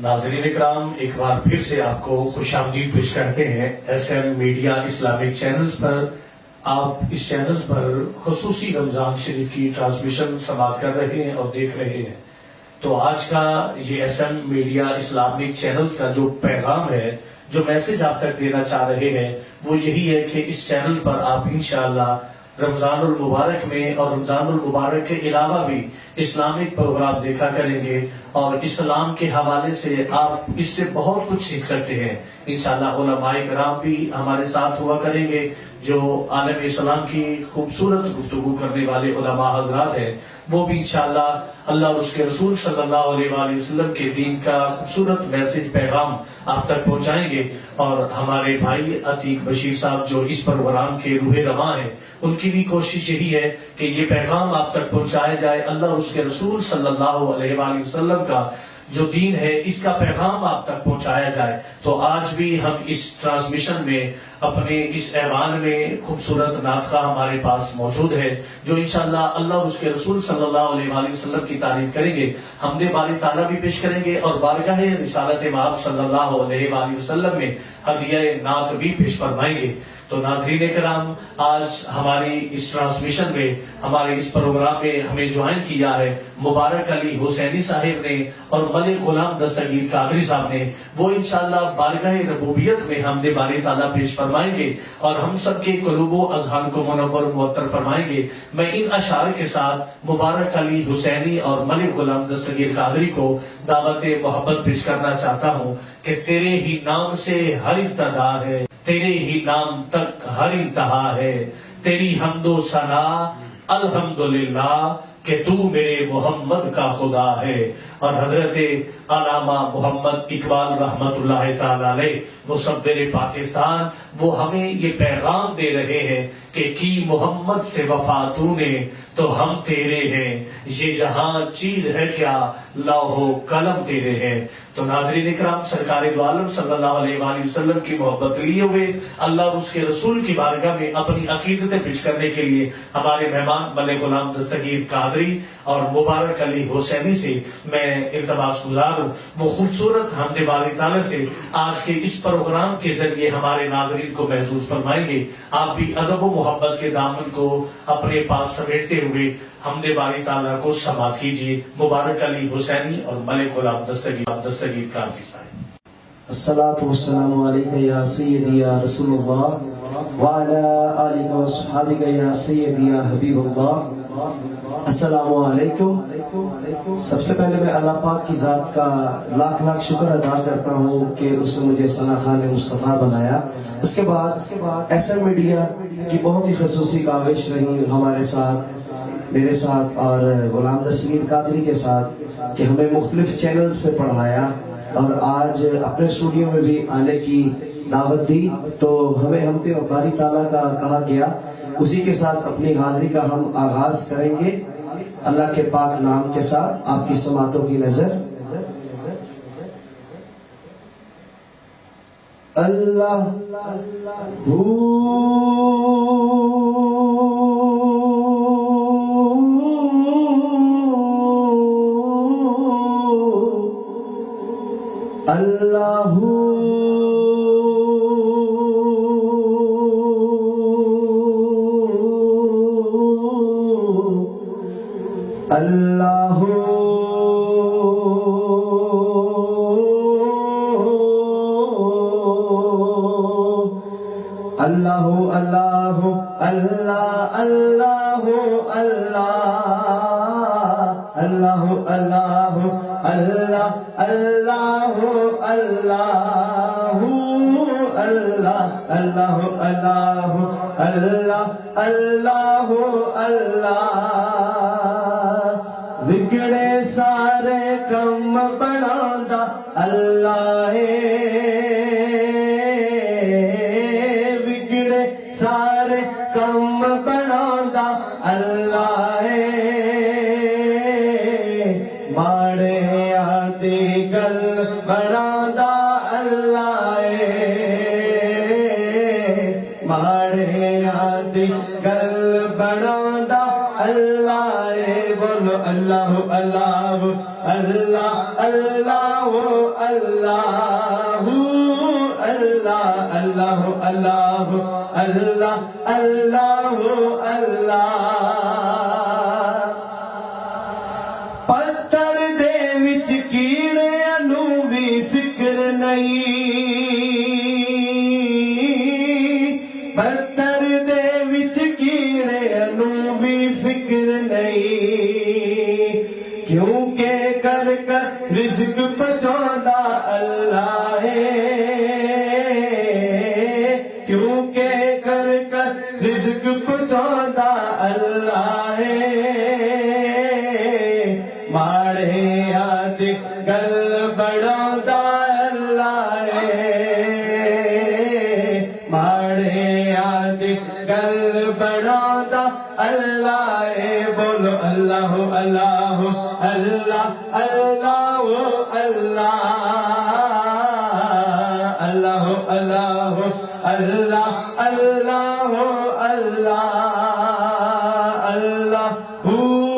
नाज़रीन इकराम, एक बार फिर से आपको खुश आमदीद पेश करते हैं SM मीडिया इस्लामिक चैनल्स पर। आप इस चैनल पर खुसूसी रमज़ान शरीफ की ट्रांसमिशन समाप्त कर रहे हैं और देख रहे हैं। तो आज का ये SM मीडिया इस्लामिक चैनल्स का जो पैगाम है, जो मैसेज आप तक देना चाह रहे हैं, वो यही है कि इस चैनल पर आप इंशाअल्लाह रमजानुल मुबारक में और रमजानुल मुबारक के अलावा भी इस्लामिक प्रोग्राम देखा करेंगे और इस्लाम के हवाले से आप इससे बहुत कुछ सीख सकते हैं। इंशाअल्लाह उलमाए किराम भी हमारे साथ हुआ करेंगे, जो आलम इस्लाम की खूबसूरत गुफ्तगू करने वाले उलमा हजरात हैं, वो भी इंशाअल्लाह अल्लाह और उसके रसूल सल्लल्लाहु अलैहि वसल्लम के दीन का खूबसूरत मैसेज पैगाम आप तक पहुंचाएंगे। और हमारे भाई अतीक बशीर साहब जो इस प्रोग्राम के रूहे रवां हैं, उनकी भी कोशिश यही है कि ये पैगाम आप तक पहुंचाया जाए। अल्लाह और उसके रसूल सल्लल्लाहु अलैहि वसल्लम का जो दीन है, इसका पैगाम आप तक पहुंचाया जाए। तो आज भी हम इस ट्रांसमिशन में अपने इस ऐवान में खूबसूरत नातखा हमारे पास मौजूद है, जो इंशाअल्लाह अल्लाह और उसके रसूल सल्लल्लाहु अलैहि वसल्लम की तारीफ करेंगे, हमदे बारी ताला भी पेश करेंगे और बारगाह रिसालत माब सल्लल्लाहु अलैहि वसल्लम में हदिया नात भी पेश फरमाएंगे। तो नाज़रीन इकराम, आज हमारी इस ट्रांसमिशन में, हमारे इस प्रोग्राम में हमें ज्वाइन किया है मुबारक अली हुसैनी साहिब ने और मलिक गुलाम दस्तगीर कादरी साहब ने। वो इंशाअल्लाह बारगाह रबूबियत में हमदे बारी ताला पेश फरमाएंगे और हम सबके कुलूबो अज़हान को मुनव्वर मुअत्तर फरमाएंगे। मैं इन अशार के साथ मुबारक अली हुसैनी और मलिक गुलाम दस्तगीर कादरी को दावत मोहब्बत पेश करना चाहता हूँ कि तेरे ही नाम से हर इब्तदा है, तेरे ही नाम तक हर इंतहा है, तेरी हम्दो सना अल्हम्दुलिल्लाह कि तू मेरे मोहम्मद का खुदा है। और हजरत अलामा मोहम्मद इकबाल रहमतुल्लाह ताला अलैह, वो सफदर पाकिस्तान, वो हमें ये पैगाम दे रहे हैं कि की मोहम्मद से वफा तूने तो हम तेरे हैं, ये जहां चीज है क्या लौहो कलम तेरे हैं। तो नाज़रीन इकराम, सरकार दो आलम सल्लल्लाहु अलैहि वसल्लम की मोहब्बत लिए हुए अल्लाह और उसके रसूल की बारगाह में अपनी अकीदतें पेश करने के लिए हमारे मेहमान मलिक गुलाम दस्तगीर कादरी और मुबारक अली हुसैनी से मैं इल्तमास गुजार हूँ, वो खूबसूरत हमदे बारी ताला से आज के इस प्रोग्राम के जरिए हमारे नाज़रीन को महसूस फरमाएंगे। आप भी अदब व मोहब्बत के दामन को अपने पास समेटते हुए हमदे बारी ताला को समात कीजिए। मुबारक अली हुसैनी और मलिक गुलाम दस्तगीर कादरी साहब। अस्सलातु वस्सलामु अलैका या सय्यदी या रसूलुल्लाह व अला आलिका व अस्हाबिका या सय्यदी या हबीबल्लाह। अस्सलामु अलैकुम। सबसे पहले मैं अल्लाह पाक की ज़ात का लाख लाख शुक्र अदा करता हूँ कि उसने मुझे सनाखान मुस्तफ़ा बनाया। उसके बाद SM मीडिया की बहुत ही खसूसी काविश रही हमारे साथ, मेरे साथ और गुलाम दस्तगीर कादरी के साथ, कि हमें मुख्तलिफ चैनल्स पे पढ़ाया और आज अपने स्टूडियो में भी आने की दावत दी। तो हमें हमदे बारी ताला का कहा गया, उसी के साथ अपनी हाज़िरी का हम आगाज करेंगे अल्लाह के पाक नाम के साथ। आपकी समातों की नजर। अल्लाह अल्लाहू अल्लाहू अल्लाहू अल्लाहू अल्लाह अल्लाहू अल्लाह अल्लाहू अल्लाहू अल्लाह अल्लाहू अल्लाहू अल्लाह अल्लाहू अल्लाहू अल्लाह अल्लाहू अल्लाह। विगड़े सारे कम बनांदा अल्लाह है, विगड़े सारे कम बनांदा अल्लाह है, माड़े आदि गल बनांदा अल्लाह है, माड़े आदि गल बनांदा अल्लाह اللہ بولو اللہ اللہ اللہ اللہ اللہ اللہ اللہ اللہ اللہ اللہ اللہ پتھر دے وچ کیڑیاں نوں وی فکر نہیں پتھر دے وچ کیڑیاں نوں وی فکر نہیں کیونکہ کر کر رزق پہنچاوندا اللہ ہے کیونکہ کر کر رزق پہنچاوندا اللہ ہے ماڑے یاد گل بڑھاوندا اللہ ہے ماڑے یاد گل بڑھاوندا اللہ ہے بولو اللہ اللہ اللہ اللہ اللہ اللہ اللہ اللہ اللہ اللہ اللہ